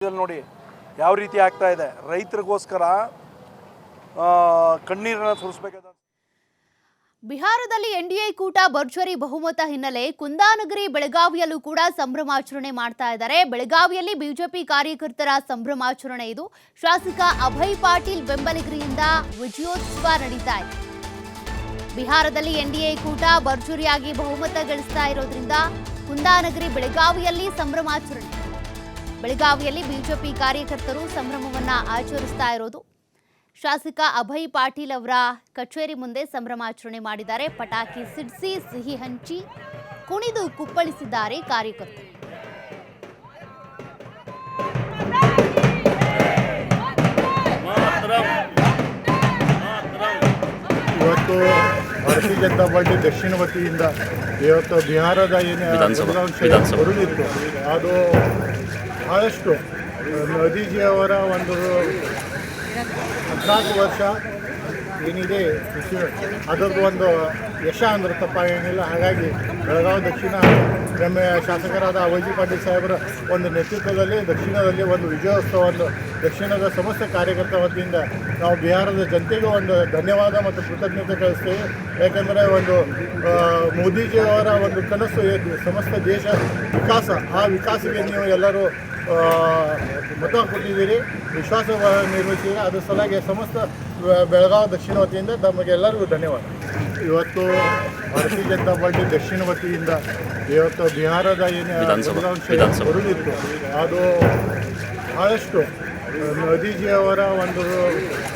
ನೋಡಿ ಯಾವ ರೀತಿ ಆಗ್ತಾ ಇದೆ ರೈತರಿಗೋಸ್ಕರ ಕಣ್ಣೀರನ್ನು ಸುರಿಸಬೇಕಾದ. ಬಿಹಾರದಲ್ಲಿ ಎನ್ಡಿಎ ಕೂಟ ಭರ್ಜರಿ ಬಹುಮತ ಹಿನ್ನೆಲೆ ಕುಂದಾನಗರಿ ಬೆಳಗಾವಿಯಲ್ಲೂ ಕೂಡ ಸಂಭ್ರಮಾಚರಣೆ ಮಾಡ್ತಾ ಇದ್ದಾರೆ. ಬೆಳಗಾವಿಯಲ್ಲಿ ಬಿಜೆಪಿ ಕಾರ್ಯಕರ್ತರ ಸಂಭ್ರಮಾಚರಣೆ ಇದು. ಶಾಸಕ ಅಭಯ್ ಪಾಟೀಲ್ ಬೆಂಬಲಿಗರಿಂದ ವಿಜಯೋತ್ಸವ ನಡೀತಾ ಇದೆ. ಬಿಹಾರದಲ್ಲಿ ಎನ್ಡಿಎ ಕೂಟ ಭರ್ಜರಿಯಾಗಿ ಬಹುಮತ ಗಳಿಸ್ತಾ ಇರೋದ್ರಿಂದ ಕುಂದಾನಗರಿ ಬೆಳಗಾವಿಯಲ್ಲಿ ಸಂಭ್ರಮಾಚರಣೆ. ಬೆಳಗಾವಿಯಲ್ಲಿ ಬಿಜೆಪಿ ಕಾರ್ಯಕರ್ತರು ಸಂಭ್ರಮವನ್ನ ಆಚರಿಸ್ತಾ ಇರೋದು. ಶಾಸಕ ಅಭಯ್ ಪಾಟೀಲ್ ಅವರ ಕಚೇರಿ ಮುಂದೆ ಸಂಭ್ರಮಾಚರಣೆ ಮಾಡಿದ್ದಾರೆ. ಪಟಾಕಿ ಸಿಡಿಸಿ ಸಿಹಿ ಹಂಚಿ ಕುಣಿದು ಕುಪ್ಪಳಿಸಿದ್ದಾರೆ ಕಾರ್ಯಕರ್ತರು. ಇವತ್ತು ಭಾರತೀಯ ಜನತಾ ಪಾರ್ಟಿ ದಕ್ಷಿಣ ವತಿಯಿಂದ ಇವತ್ತು ಬಿಹಾರದ ಏನು ಬರುತ್ತಿತ್ತು ಅದು ಬಹಳಷ್ಟು ಮೋದಿಜಿಯವರ ಒಂದು 14 ವರ್ಷ ಏನಿದೆ ಅದರದ್ದು ಒಂದು ಯಶ ಅಂದ್ರೆ ತಪ್ಪ ಏನಿಲ್ಲ. ಹಾಗಾಗಿ ಬೆಳಗಾವಿ ದಕ್ಷಿಣ ಶಾಸಕರಾದ ಅಭಯ್ ಪಾಟೀಲ್ ಸಾಹೇಬರ ಒಂದು ನೇತೃತ್ವದಲ್ಲಿ ದಕ್ಷಿಣದಲ್ಲಿ ಒಂದು ವಿಜಯೋತ್ಸವವನ್ನು ದಕ್ಷಿಣದ ಸಮಸ್ತ ಕಾರ್ಯಕರ್ತರ ವತಿಯಿಂದ ನಾವು ಬಿಹಾರದ ಜನತೆಗೂ ಒಂದು ಧನ್ಯವಾದ ಮತ್ತು ಕೃತಜ್ಞತೆ ಕಳಿಸ್ತೇವೆ. ಯಾಕೆಂದರೆ ಒಂದು ಮೋದಿಜಿಯವರ ಒಂದು ಕನಸು ಸಮಸ್ತ ದೇಶ ವಿಕಾಸ, ಆ ವಿಕಾಸಕ್ಕೆ ನೀವು ಎಲ್ಲರೂ ಮತ ಕೊಟ್ಟಿದ್ದೀರಿ, ವಿಶ್ವಾಸ ನಿರ್ವಹಿಸಿದ್ದೀರಿ. ಅದರ ಸಲುವಾಗಿ ಸಮಸ್ತ ಬೆಳಗಾವಿ ದಕ್ಷಿಣ ವತಿಯಿಂದ ತಮಗೆಲ್ಲರಿಗೂ ಧನ್ಯವಾದ. ಇವತ್ತು ಭಾರತೀಯ ಜನತಾ ಪಾರ್ಟಿ ದಕ್ಷಿಣ ವತಿಯಿಂದ ಇವತ್ತು ಬಿಹಾರದ ಏನು ಬರುತ್ತಿತ್ತು ಅದು ಬಹಳಷ್ಟು ಮೋದಿಜಿಯವರ ಒಂದು